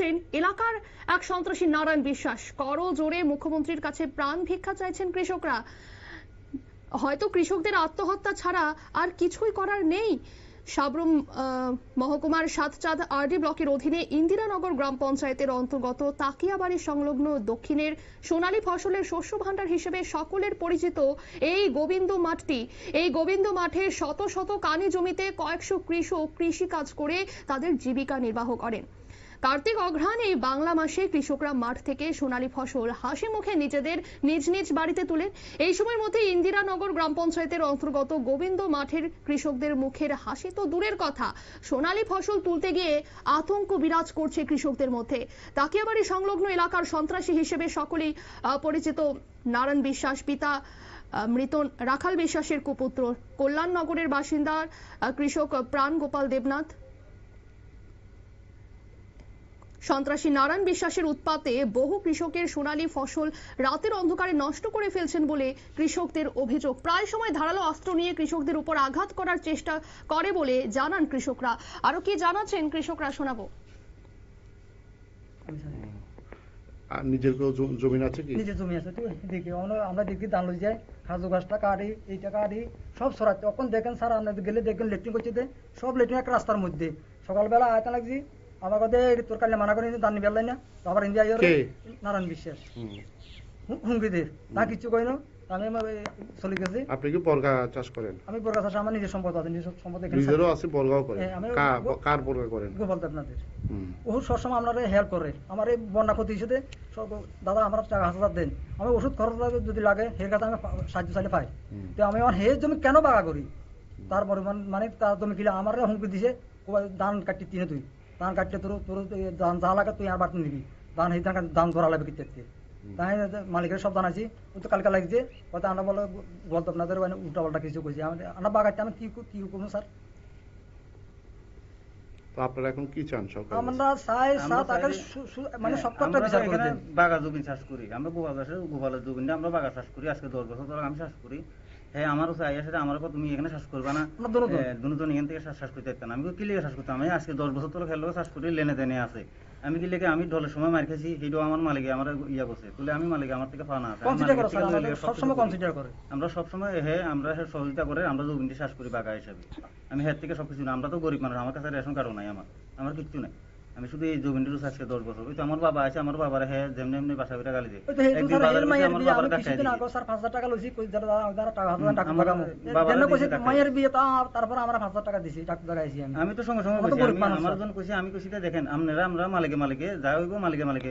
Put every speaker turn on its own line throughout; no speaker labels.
বলছেন এলাকার এক সন্ত্রাসী নারায়ণ বিশ্বাস। করো জোরে মুখ্যমন্ত্রীর কাছে প্রাণ ভিক্ষা চাইছেন কৃষকরা। হয়তো কৃষকদের আত্মহত্যা ছাড়া আর কিছুই করার নেই। সাবরুম মহকুমার সাতচাঁদ আরডি ব্লকের অধীনে ইন্দিরানগর গ্রাম পঞ্চায়েতের অন্তর্গত তাকিয়াবাড়ি সংলগ্ন দক্ষিণের সোনালী ফসলের শস্য ভাণ্ডার হিসেবে সকলের পরিচিত এই গোবিন্দ মাঠে শত শত কানি জমিতে কয়েকশো কৃষক কৃষি কাজ করে তাদের জীবিকা নির্বাহ করেন। কার্তিক অঘ্রাণ এই বাংলা মাসে কৃষকরা মাঠ থেকে সোনালী ফসল হাসি মুখে নিজেদের নিজ নিজ বাড়িতে তুলেন। এই সময়ের মধ্যে ইন্দিরানগর গ্রাম পঞ্চায়েতের অন্তর্গত গোবিন্দ মাঠের কৃষকদের মুখের হাসি তো দূরের কথা, সোনালী ফসল তুলতে গিয়ে আতঙ্ক বিরাজ করছে কৃষকদের মধ্যে। তাকিয়াবাড়ি সংলগ্ন এলাকার সন্ত্রাসী হিসেবে সকলেই পরিচিত নারায়ণ বিশ্বাস পিতা মৃত রাখাল বিশ্বাসের কুপুত্র, কল্যাণনগরের বাসিন্দা কৃষক প্রাণ গোপাল দেবনাথ। সন্ত্রাসী নারায়ণ বিশ্বাসের উৎপাতে বহু কৃষকের সোনালী ফসল রাতের অন্ধকারে নষ্ট করে ফেলছেন বলে কৃষকদের অভিযোগ। প্রায় সময় ধারালো অস্ত্র নিয়ে কৃষকদের উপর আঘাত করার চেষ্টা করে বলে জানান কৃষকরা। আরো কি জানাচ্ছেন কৃষকরা শোনাবো।
নিজের জমি আছে কি?
নিজের জমি আছে, দেখি আমরা দেখি ধান লই যাই, খাজু গাছটা কাটি, এইটা কাটি, সব সরাচ্ছে। তখন দেখেন স্যার আপনাদের গেলে দেখবেন লেট্রিন করছে, সব লেট্রিন একটা রাস্তার মধ্যে। সকালবেলা আয়তা লাগছি, আমার কথা তোর কালে মানা করে দান নিবে না, আবার ইন্ডিয়া নারায়ণ বিশ্বাস হুমকিদের না কিছু কই না। আমি চলে গেছি।
আপনি কি বর্গা চাষ করেন?
আমি বর্গা চাষ, আমার নিজের সম্পদ আছে, নিজের সম্পদ
নিজেরও আছে, বর্গাও করেন। কার বর্গা করেন?
গোপাল দেবনাথের। ওষুধ সবসময় আপনারা হেল্প করে। আমার এই বন্যা ক্ষতি হিসেবে দাদা আমার টাকা 1000 দেন, আমি ওষুধ খরচ যদি লাগে হের কাছে আমি সাহায্য চাইলে পাই। তো আমি আমার হে জমি কেন বাগা করি? তার পরিমাণ মানে তার জমি কিলে আমার হুমকি দিছে, ধান কাটতে তিনে তুই ধান কাটতে তোর তোর ধান যা লাগে তুই আর বাড়তে নিবি, ধান এই ধান ধরা লাগবে কিনতে। তাই মালিকের সব জানাইছি, ও তো কালকে লাগছে, হয়তো আমরা বলতো আপনাদের উল্টা পাল্টা কিছু কইছি। আমরা বাগাইতে আমি কি করবো স্যার?
তো আপনারা এখন কি চান সরকার?
আমরা চাই মানে সবটা বিচার করে দেন।
বাগা জমি চাষ করি আমরা, গোপালের জমি আমরা বাগা চাষ করি, আজকে 10 বছর ধরে আমি চাষ করি। হ্যাঁ আমারও চাই আসলে আমার তুমি এখানে চাষ করবা না, দুজন এখান থেকে চাষ করতে পারতাম। আমি কি লেগে চাষ করতাম? আমি আজকে 10 বছর ধরে খেলো চাষ করি, লেনে দেনে আছে। আমি কি লেগে আমি ঢলের সময় মার খাইছি, সেইটাও আমার মালিকে আমার ইয়া করছে, তুলে আমি মালিকে আমার থেকে পাওয়া আছে। আমরা সবসময় হ্যাঁ আমরা সহযোগিতা করে আমরা জমিটি চাষ করি বাগা হিসাবে। আমি হের থেকে সবকিছু না, আমরা তো গরিব মানুষ, আমার কাছে রেশন কার্ডও নাই, আমার কিচ্ছু নাই। আমি শুধু এই জমিটি আজকে 10 বছর। ওই তো আমার বাবা আছে, আমার বাবার হ্যাঁ যেমনি এমনি বাসা করে গালি দেয়। আমি তো সঙ্গে সঙ্গে আমার জন্য কইছি, আমি কইছি দেখেন আপনারা আমরা মালিকে যা হইব মালিকে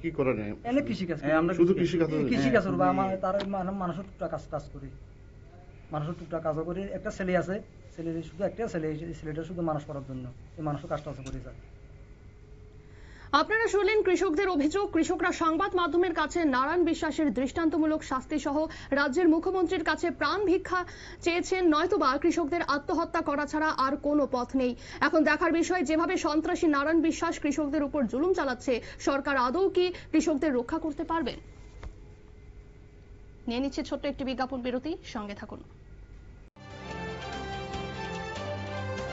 কি করেন?
এনে কৃষিকাজ,
আমরা শুধু কৃষিকাজ
মানুষের টুকটাক কাজ করি, মানুষের টুকটাক কাজও করি। একটা ছেলে আছে, ছেলের শুধু একটা ছেলেটা শুধু মানুষ করার জন্য এই মানুষের কাজটা আছে করি স্যার।
আপনারা শুনলেন কৃষকদের অভিযোগ। কৃষকরা সংবাদ মাধ্যমের কাছে নারায়ণ বিশ্বাসের দৃষ্টান্তমূলক শাস্তি সহ রাজ্যের মুখ্যমন্ত্রীর কাছে প্রাণ ভিক্ষা চেয়েছেন, নয়তোবা কৃষকদের আত্মহত্যা করা ছাড়া আর কোনো পথ নেই। এখন দেখার বিষয়, যেভাবে সন্ত্রাসী নারায়ণ বিশ্বাস কৃষকদের উপর জুলুম চালাচ্ছে, সরকার আদৌ কি কৃষকদের রক্ষা করতে পারবেন? নিয়ে নিচ্ছে ছোট্ট একটি বিজ্ঞাপন বিরতি, সঙ্গে থাকুন।